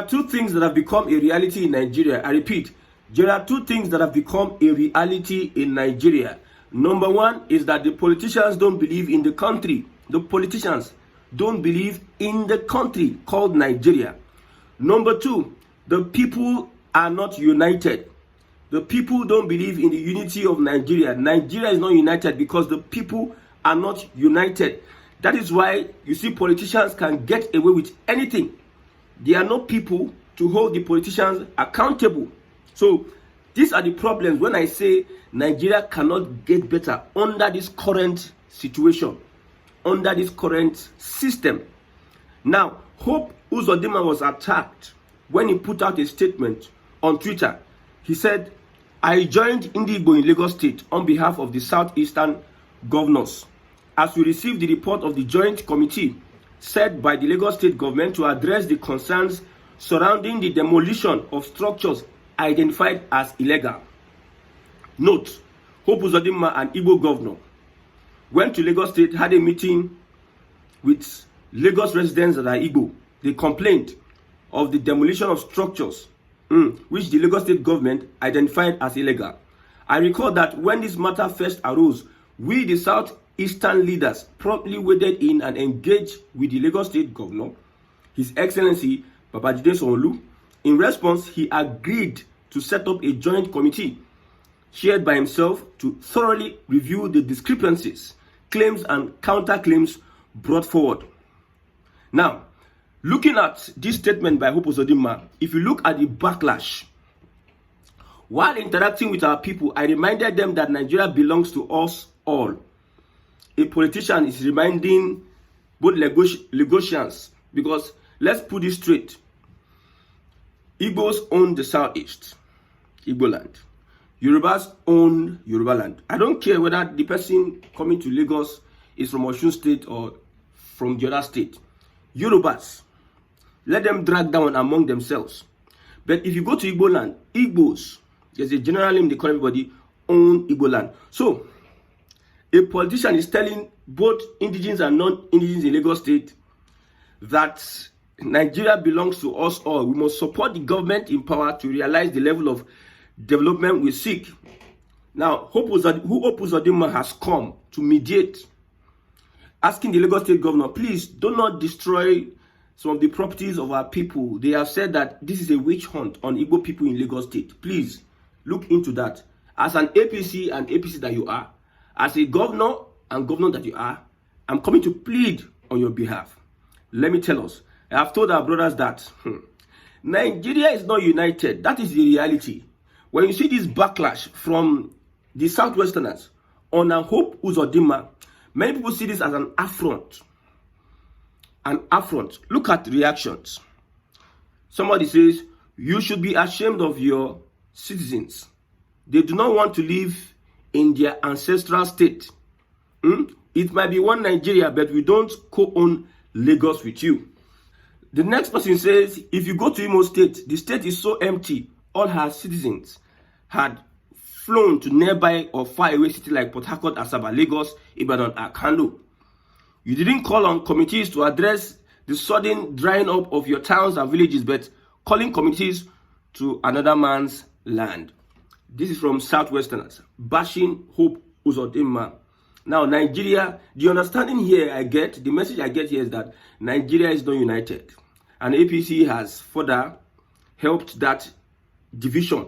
are two things that have become a reality in Nigeria. I repeat, there are two things that have become a reality in Nigeria. Number one is that the politicians don't believe in the country. The politicians don't believe in the country called Nigeria. Number two, the people are not united. The people don't believe in the unity of Nigeria. Nigeria is not united because the people are not united. That is why you see politicians can get away with anything. There are no people to hold the politicians accountable. So these are the problems when I say Nigeria cannot get better under this current situation, under this current system. Now, Hope Uzodinma was attacked when he put out a statement on Twitter. He said, I joined Indigbo in Lagos State on behalf of the Southeastern governors as we received the report of the joint committee set by the Lagos State government to address the concerns surrounding the demolition of structures identified as illegal. Note, Hope Uzodinma, an Igbo governor, went to Lagos State, had a meeting with Lagos residents that are Igbo. They complained of the demolition of structures which the Lagos State government identified as illegal. I recall that when this matter first arose, we, the Southeastern leaders, promptly waded in and engaged with the Lagos State governor, His Excellency Babajide Sanwo-Olu. In response, he agreed to set up a joint committee chaired by himself to thoroughly review the discrepancies, claims and counterclaims brought forward. Now, looking at this statement by Hope Uzodinma, if you look at the backlash, while interacting with our people, I reminded them that Nigeria belongs to us all. A politician is reminding both Lagosians, because let's put this straight. Igbos own the Southeast, Igbo land. Yorubas own Yoruba land. I don't care whether the person coming to Lagos is from Osun State or from the other state. Yorubas, let them drag down among themselves. But if you go to Igbo land, Igbos, there's a general name they call everybody, own Igbo land. So, a politician is telling both indigenous and non-indigenous in Lagos State that Nigeria belongs to us all. We must support the government in power to realize the level of development we seek. Now, Hope Uzodinma has come to mediate, asking the Lagos State governor, please do not destroy some of the properties of our people. They have said that this is a witch hunt on Igbo people in Lagos State. Please look into that. As an APC and APC that you are, as a governor and governor that you are, I'm coming to plead on your behalf. Let me tell us, I have told our brothers that Nigeria is not united. That is the reality. When you see this backlash from the Southwesterners on a Hope Uzodinma, many people see this as an affront. An affront. Look at reactions. Somebody says, you should be ashamed of your citizens. They do not want to live in their ancestral state. It might be one Nigeria, but we don't co-own Lagos with you. The next person says, if you go to Imo State, the state is so empty. All her citizens had flown to nearby or far away cities like Port Harcourt, Asaba, Lagos, Ibadan, and Kano. You didn't call on committees to address the sudden drying up of your towns and villages, but calling committees to another man's land. This is from Southwesterners, bashing Hope Uzodinma. Now, Nigeria, the understanding here I get, the message I get here is that Nigeria is not united. And APC has further helped that division,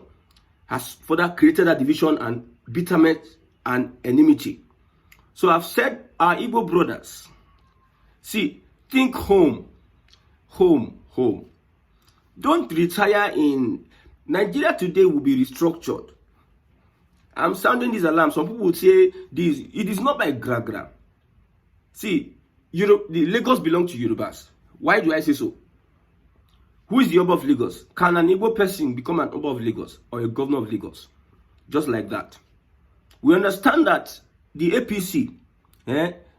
has further created that division and bitterness and enmity. So I've said, our Igbo brothers, see, think home, home, home. Don't retire in Nigeria today will be restructured. I'm sounding this alarm. Some people would say this. It is not by gra-gra. See, the Lagos belongs to Yorubas. Why do I say so? Who is the Oba of Lagos? Can an Igbo person become an Oba of Lagos or a governor of Lagos? Just like that. We understand that the APC,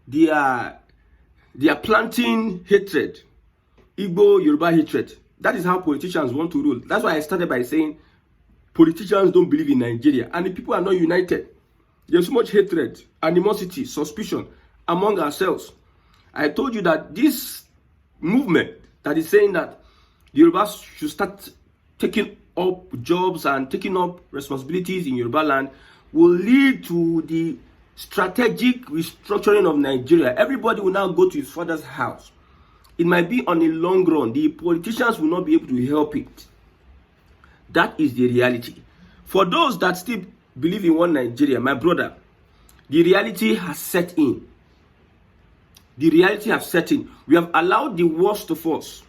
they are planting hatred, Igbo Yoruba hatred. That is how politicians want to rule. That's why I started by saying politicians don't believe in Nigeria and the people are not united. There's so much hatred, animosity, suspicion among ourselves. I told you that this movement that is saying that The Yorubas should start taking up jobs and taking up responsibilities in Yoruba land will lead to the strategic restructuring of Nigeria. Everybody will now go to his father's house. It might be on a long run. The politicians will not be able to help it. That is the reality. For those that still believe in one Nigeria, my brother, the reality has set in. The reality has set in. We have allowed the worst of us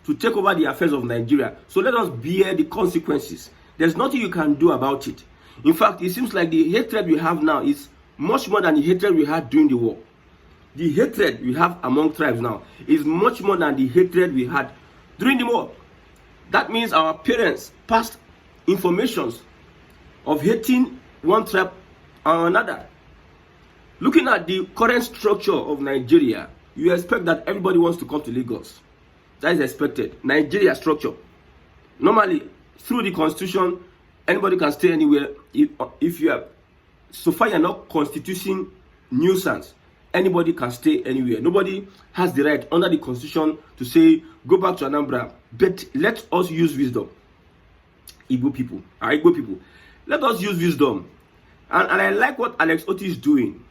to take over the affairs of Nigeria. So let us bear the consequences. There's nothing you can do about it. In fact, it seems like the hatred we have now is much more than the hatred we had during the war. The hatred we have among tribes now is much more than the hatred we had during the war. That means our parents passed informations of hating one tribe or another. Looking at the current structure of Nigeria, you expect that everybody wants to come to Lagos. That is expected. Nigeria structure. Normally, through the constitution, anybody can stay anywhere. If you are, so far you're not constituting nuisance, anybody can stay anywhere. Nobody has the right under the constitution to say, go back to Anambra. But let us use wisdom. Igbo people, let us use wisdom. And I like what Alex Oti is doing.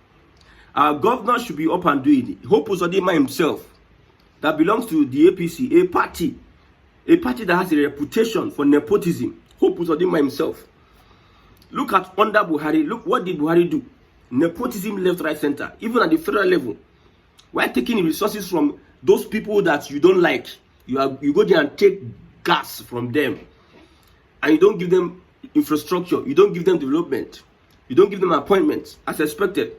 Our governor should be up and doing it. Hope Uzodinma himself, that belongs to the APC, a party that has a reputation for nepotism. Hope Uzodinma himself. Look at under Buhari. Look, what did Buhari do? Nepotism left, right, center. Even at the federal level. Why taking resources from those people that you don't like? You go there and take gas from them. And you don't give them infrastructure. You don't give them development. You don't give them appointments as expected.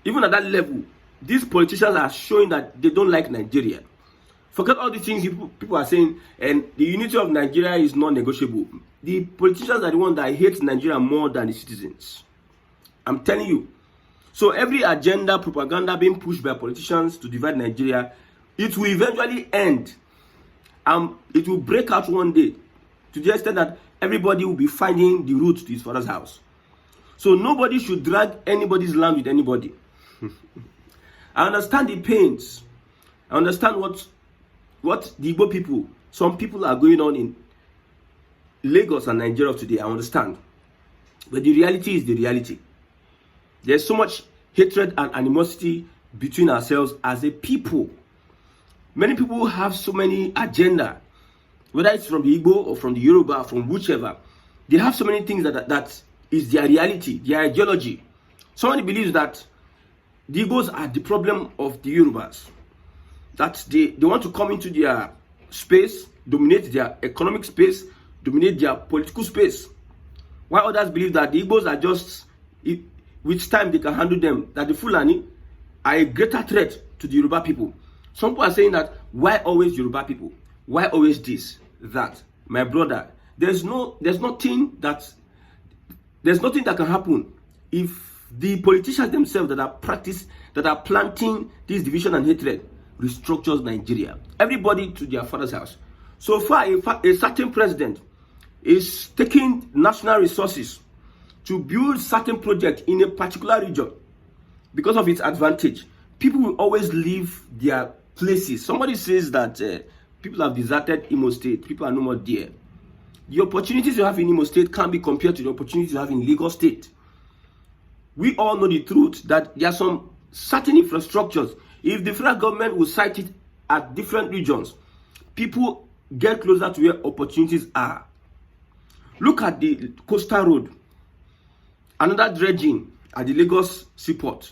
Even at that level, these politicians are showing that they don't like Nigeria. Forget all the things people are saying, and the unity of Nigeria is non-negotiable. The politicians are the ones that hate Nigeria more than the citizens. I'm telling you. So every agenda, propaganda being pushed by politicians to divide Nigeria, it will eventually end. It will break out one day to the extent that everybody will be finding the route to his father's house. So nobody should drag anybody's land with anybody. I understand the pains. I understand what the Igbo people, some people are going on in Lagos and Nigeria today. I understand. But the reality is the reality. There's so much hatred and animosity between ourselves as a people. Many people have so many agenda, whether it's from the Igbo or from the Yoruba, from whichever. They have so many things that is their reality, their ideology. Somebody believes that the Igbos are the problem of the Yorubas. That they want to come into their space, dominate their economic space, dominate their political space. While others believe that the Igbos are just, with time they can handle them, that the Fulani are a greater threat to the Yoruba people. Some people are saying that, why always Yoruba people? Why always this, that? My brother, there's nothing that can happen if the politicians themselves that are planting this division and hatred restructures Nigeria. Everybody to their father's house. So far, a certain president is taking national resources to build certain projects in a particular region because of its advantage. People will always leave their places. Somebody says that people have deserted Imo State. People are no more there. The opportunities you have in Imo State can't be compared to the opportunities you have in Lagos State. We all know the truth that there are some certain infrastructures. If the federal government will site it at different regions, people get closer to where opportunities are. Look at the coastal road. Another dredging at the Lagos seaport.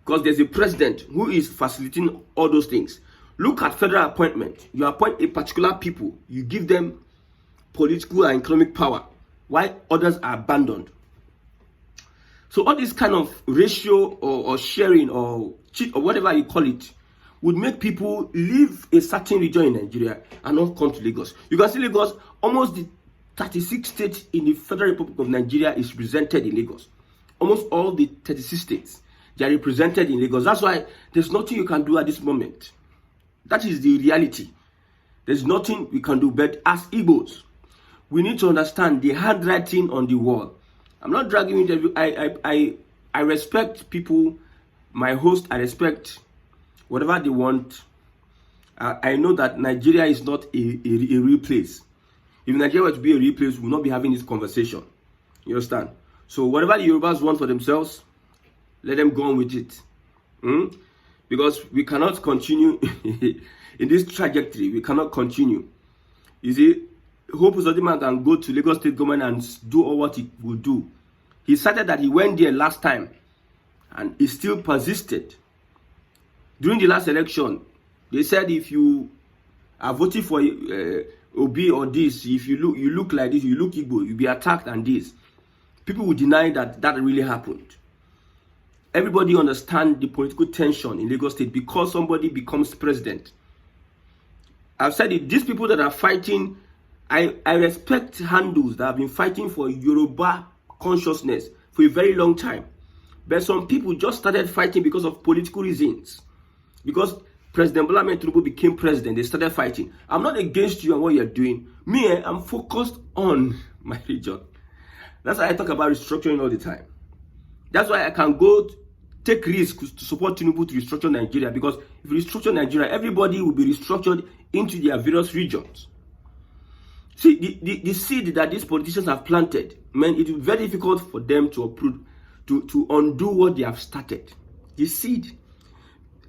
Because there's a president who is facilitating all those things. Look at federal appointment. You appoint a particular people. You give them political and economic power, while others are abandoned. So all this kind of ratio or sharing or cheat or whatever you call it would make people leave a certain region in Nigeria and not come to Lagos. You can see Lagos, almost the 36 states in the Federal Republic of Nigeria is represented in Lagos. Almost all the 36 states, they are represented in Lagos. That's why there's nothing you can do at this moment. That is the reality. There's nothing we can do. But as Igbos, we need to understand the handwriting on the wall. I'm not dragging interview. I respect people, my host. I respect whatever they want I know that Nigeria is not a real place. If Nigeria were to be a real place, we will not be having this conversation. You understand? So whatever the Yorubas want for themselves, let them go on with it. Because we cannot continue in this trajectory. We cannot continue. You see, Hope Uzodinma can go to Lagos State government and do all what he will do. He started that he went there last time, and he still persisted. During the last election, they said if you are voting for Obi or this, if you look like this, you look Igbo, you'll be attacked and this. People will deny that that really happened. Everybody understands the political tension in Lagos State because somebody becomes president. I've said it, these people that are fighting, I respect handles that have been fighting for Yoruba consciousness for a very long time. But some people just started fighting because of political reasons. Because President Bola Ahmed Tinubu became president, they started fighting. I'm not against you and what you're doing. Me, I'm focused on my region. That's why I talk about restructuring all the time. That's why I can go take risks to support Tinubu to restructure Nigeria. Because if you restructure Nigeria, everybody will be restructured into their various regions. See, the seed that these politicians have planted, man, it will be very difficult for them to uproot, to undo what they have started. The seed.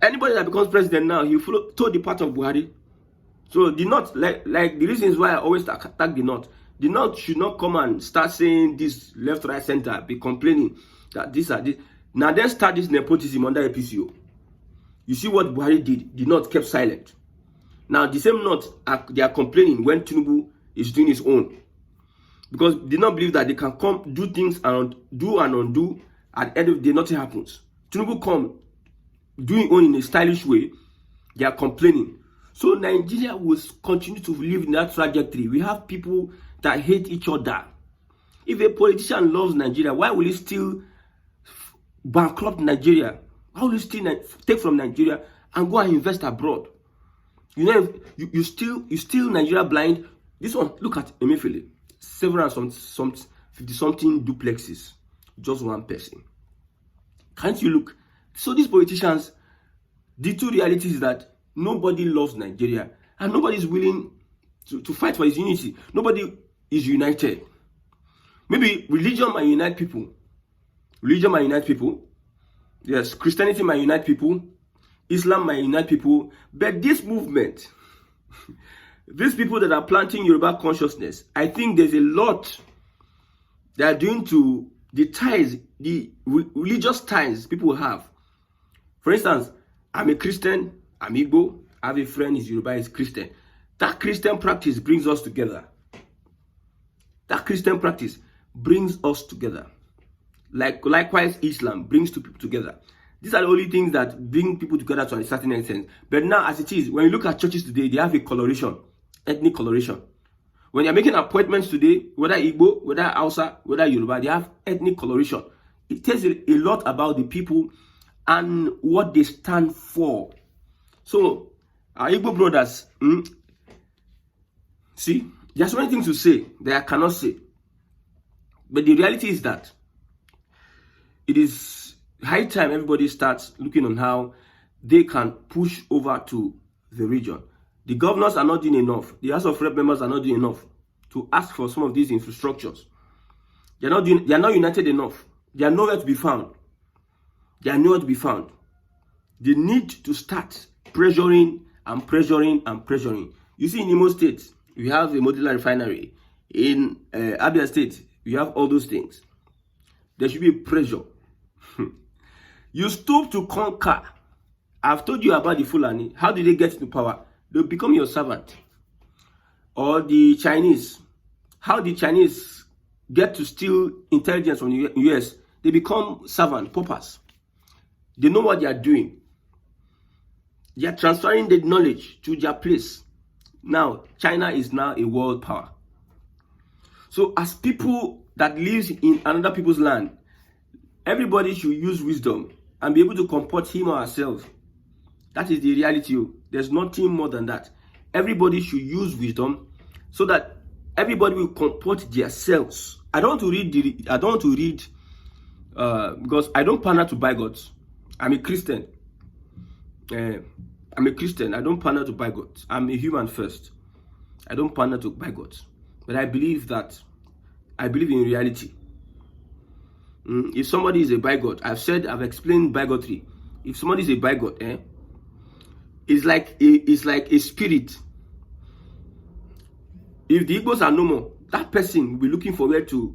Anybody that becomes president now, he will follow the path of Buhari. So the North, like the reasons why I always attack the North. The North should not come and start saying this left, right, center, be complaining that this are this. Now then start this nepotism under APCO. You see what Buhari did. The North kept silent. Now the same North, they are complaining when Tinubu is doing his own. Because they do not believe that they can come, do things and do and undo. At the end of the day, nothing happens. Tinubu come, doing own in a stylish way, they are complaining. So Nigeria will continue to live in that trajectory. We have people that hate each other. If a politician loves Nigeria, why will he still bankrupt Nigeria? Why will he still take from Nigeria and go and invest abroad? You know, you still Nigeria blind. This one, look at Emefiele, several some 50-something duplexes, just one person. Can't you look? So these politicians, the two realities is that nobody loves Nigeria and nobody is willing to fight for its unity. Nobody is united. Maybe religion might unite people. Religion might unite people. Yes, Christianity might unite people. Islam might unite people. But this movement, these people that are planting Yoruba consciousness, I think there's a lot they are doing to the ties, the religious ties people have. For instance, I'm a Christian, I'm Igbo, I have a friend who's Yoruba, is Christian. That Christian practice brings us together. That Christian practice brings us together. Likewise, Islam brings two people together. These are the only things that bring people together to a certain extent. But now, as it is, when you look at churches today, they have a coloration, ethnic coloration. When you're making appointments today, whether Igbo, whether Hausa, whether Yoruba, they have ethnic coloration. It tells a lot about the people and what they stand for. So, our Igbo brothers, see, there's so many things to say that I cannot say. But the reality is that it is high time everybody starts looking on how they can push over to the region. The governors are not doing enough. The House of Rep members are not doing enough to ask for some of these infrastructures. They are not united enough. They are nowhere to be found. They are nowhere to be found. They need to start pressuring and pressuring and pressuring. You see, in Imo State, we have a modular refinery. In Abia State, we have all those things. There should be pressure. You stoop to conquer. I've told you about the Fulani. How did they get into power? They become your servant. Or the Chinese. How the Chinese get to steal intelligence from the US? They become servant, paupers. They know what they are doing. They are transferring the knowledge to their place. Now, China is now a world power. So as people that live in another people's land, everybody should use wisdom and be able to comport him or herself. That is the reality. There's nothing more than that. Everybody should use wisdom so that everybody will comport themselves. I don't want to read because I don't pander to bigots. I'm a Christian. I I'm a Christian. I don't pander to bigots. I'm a human first. I don't pander to bigots. But I believe in reality. If somebody is a bigot, I've explained bigotry. If somebody is a bigot, it's like a spirit. If the Igbos are no more, that person will be looking for where to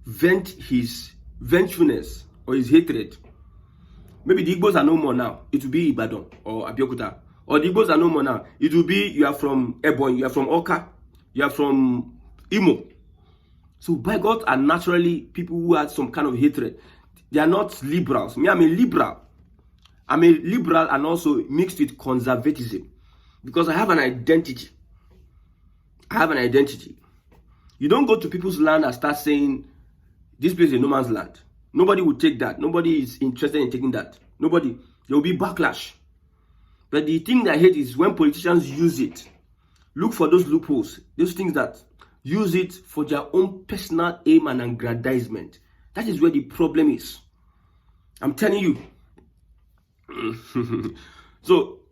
vent his vengefulness or his hatred. Maybe the Igbos are no more now. It will be Ibadan or Abeokuta. Or the Igbos are no more now. It will be you are from Ebonyi, you are from Oka, you are from Imo. So bigots are naturally people who have some kind of hatred. They are not liberals. Me, I'm a liberal. I'm a liberal and also mixed with conservatism. Because I have an identity. You don't go to people's land and start saying, this place is a no man's land. Nobody will take that. Nobody is interested in taking that. Nobody. There will be backlash. But the thing that I hate is when politicians use it. Look for those loopholes. Those things that use it for their own personal aim and aggrandizement. That is where the problem is. I'm telling you. So,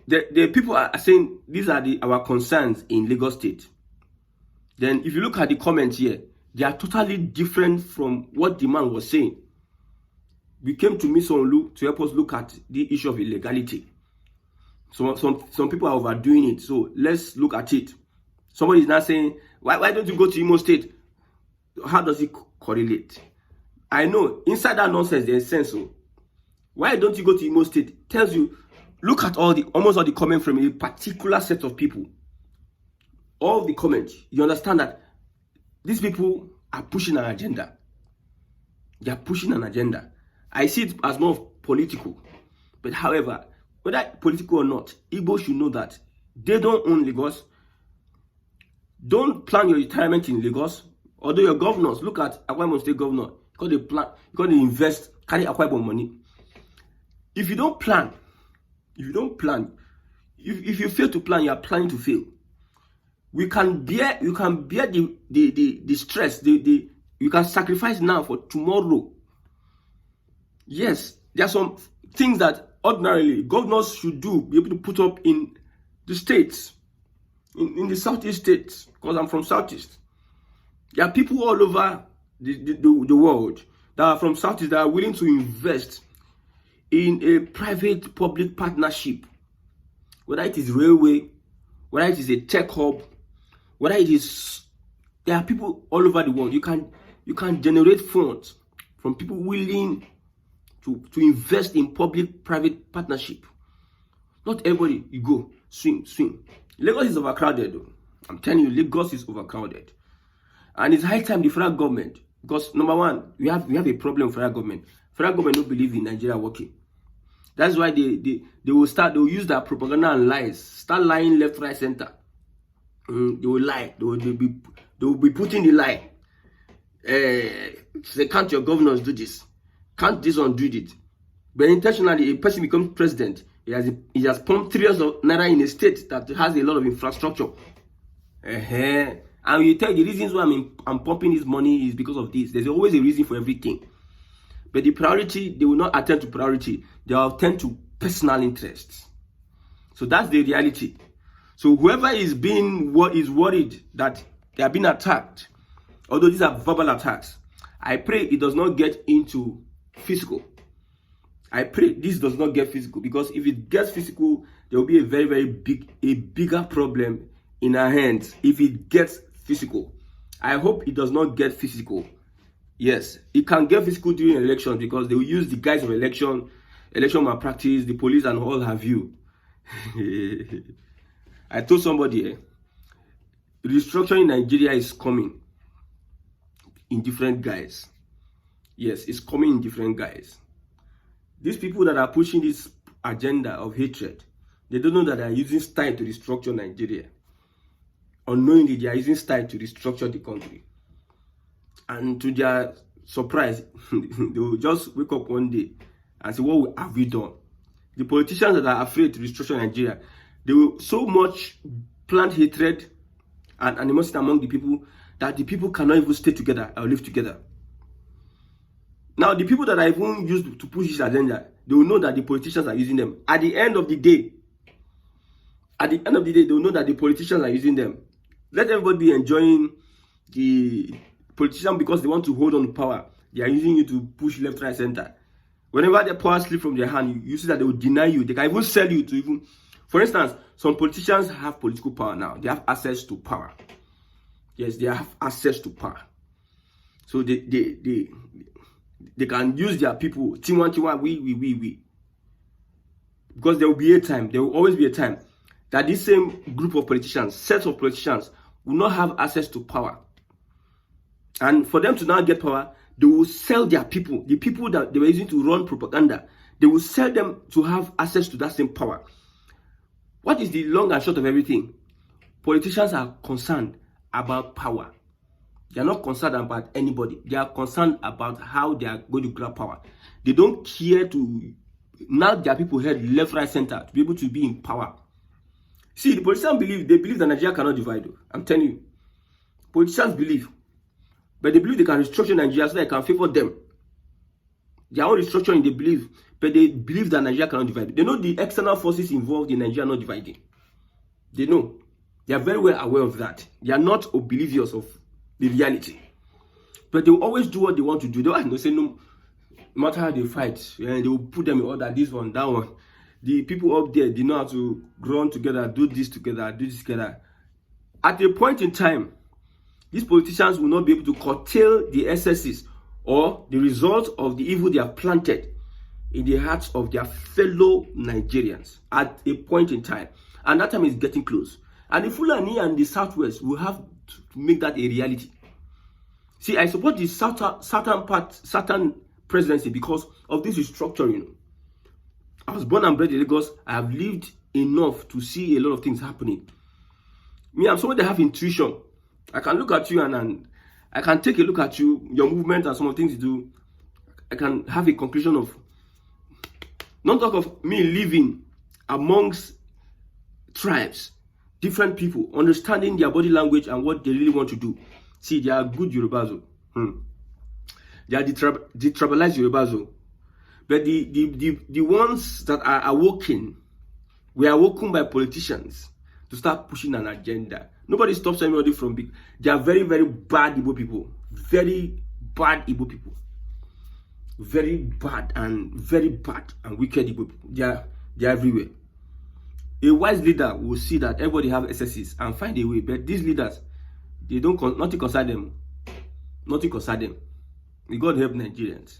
the people are saying these are our concerns in Lagos State. Then, if you look at the comments here, they are totally different from what the man was saying. We came to Miss Onlu to help us look at the issue of illegality. Some people are overdoing it, so let's look at it. Somebody is now saying, why don't you go to Imo State? How does it correlate? I know, inside that nonsense, there's sense. So why don't you go to Imo State? Tells you, look at almost all the comments from a particular set of people. All the comments, you understand that these people are pushing an agenda. They are pushing an agenda. I see it as more political. But however, whether political or not, Igbo should know that they don't own Lagos. Don't plan your retirement in Lagos. Although your governors, look at Akwa Ibom State Governor, because they invest, carry Akwa Ibom money. If you don't plan, if you fail to plan, you are planning to fail. You can bear the stress, you can sacrifice now for tomorrow. Yes, there are some things that ordinarily governors should be able to put up in the states, in the southeast states, because I'm from southeast. There are people all over the world that are from southeast that are willing to invest in a private-public partnership, whether it is railway, whether it is a tech hub, whether it is, there are people all over the world. You can generate funds from people willing to invest in public-private partnership. Not everybody, you go, swing. Lagos is overcrowded though. I'm telling you, Lagos is overcrowded. And it's high time the federal government, because number one, we have a problem with federal government. Federal government don't believe in Nigeria working. That's why they will use their propaganda and lies, start lying left, right, center. They will lie. They will be putting the lie. Say, can't your governors do this? Can't this one do it? But intentionally, a person becomes president. He has pumped trillions of naira in a state that has a lot of infrastructure. And you tell the reasons why I'm pumping this money is because of this. There's always a reason for everything. But the priority, they will not attend to priority. They will attend to personal interests. So that's the reality. So whoever is worried that they are being attacked, although these are verbal attacks, I pray it does not get into physical. I pray this does not get physical, because if it gets physical, there will be a very bigger problem in our hands if it gets physical. I hope it does not get physical. Yes, it can get physical during elections because they will use the guise of election malpractice, the police and all have you. I told somebody, restructuring in Nigeria is coming in different guise. Yes, it's coming in different guise. These people that are pushing this agenda of hatred, they don't know that they are using style to restructure Nigeria. Unknowingly, they are using style to restructure the country. And to their surprise, they will just wake up one day and say, what have we done? The politicians that are afraid to restructure Nigeria, they will so much plant hatred and animosity among the people that the people cannot even stay together or live together. Now, the people that are even used to push this agenda, they will know that the politicians are using them. At the end of the day, At the end of the day, they'll know that the politicians are using them. Let everybody be enjoying the politician because they want to hold on to power. They are using you to push left, right, center. Whenever the power slips from their hand, you see that they will deny you. They can even sell you to even... For instance, some politicians have political power now. They have access to power. Yes, they have access to power. So they can use their people. Tiwa, we. Because there will be a time, there will always be a time that this same group of politicians, sets of politicians, will not have access to power. And for them to now get power, they will sell their people, the people that they were using to run propaganda. They will sell them to have access to that same power. What is the long and short of everything? Politicians are concerned about power. They are not concerned about anybody. They are concerned about how they are going to grab power. They don't care to knock their people head left, right, center to be able to be in power. See, the politicians believe that Nigeria cannot divide. I'm telling you. Politicians believe. But they believe they can restructure Nigeria so that they can favor them. Their own restructuring, they believe. But they believe that Nigeria cannot divide. They know the external forces involved in Nigeria not dividing. They know. They are very well aware of that. They are not oblivious of the reality. But they will always do what they want to do. They say no matter how they fight, and they will put them in order, this one, that one. The people up there, they know how to run together, do this together. At a point in time, these politicians will not be able to curtail the excesses or the results of the evil they have planted in the hearts of their fellow Nigerians at a point in time. And that time is getting close. And the Fulani and the Southwest will have to make that a reality. See, I support the Southern presidency because of this restructuring. I was born and bred in Lagos. I have lived enough to see a lot of things happening. Me, I'm someone that have intuition. I can look at you and I can take a look at you, your movement and some of the things you do. I can have a conclusion of, not talk of me living amongst tribes, different people, understanding their body language and what they really want to do. See, they are good Yorubas. They are detribalized Yorubas. But the ones that are awoken, we are awoken by politicians to start pushing an agenda. Nobody stops anybody from big. They are very, very bad Igbo people. Very bad Igbo people. Very bad and wicked Igbo people. They are everywhere. A wise leader will see that everybody have excesses and find a way. But these leaders, they don't, nothing concern them. Nothing concern them. May God help Nigerians.